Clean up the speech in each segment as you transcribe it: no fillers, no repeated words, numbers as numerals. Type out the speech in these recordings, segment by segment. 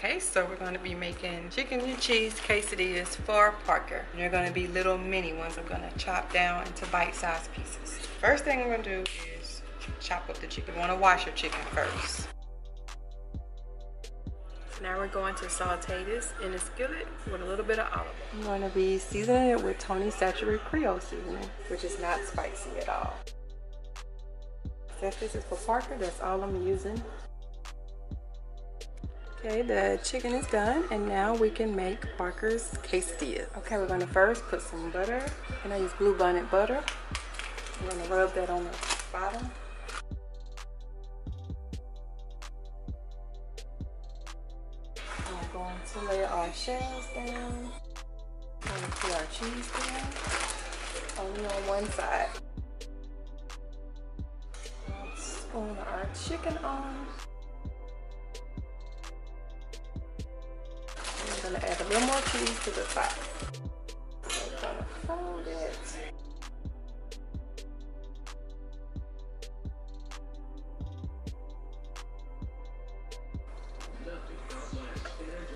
Okay, so we're going to be making chicken and cheese quesadillas for Parker. And they're going to be little mini ones. I'm going to chop down into bite-sized pieces. First thing I'm going to do is chop up the chicken. You want to wash your chicken first. So now we're going to saute this in a skillet with a little bit of olive oil. I'm going to be seasoning it with Tony's Saturated Creole seasoning, which is not spicy at all. Since this is for Parker, that's all I'm using. Okay, the chicken is done, and now we can make Parker's quesadilla. Okay, we're going to first put some butter, and I use Blue Bonnet butter. I'm going to rub that on the bottom. I'm going to lay our shells down. I'm going to put our cheese down, only on one side. Spoon our chicken on. I'm going to add a little more cheese to the top. So I'm going to fold it.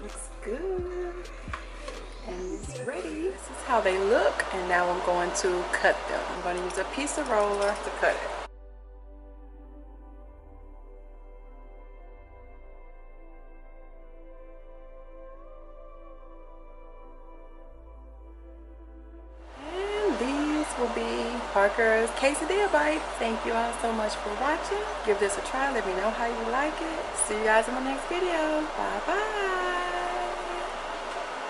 Looks good. And it's ready. This is how they look. And now I'm going to cut them. I'm going to use a piece of roller to cut it. Will be Parker's quesadilla bites. Thank you all so much for watching. Give this a try. Let me know how you like it. See you guys in my next video. Bye bye.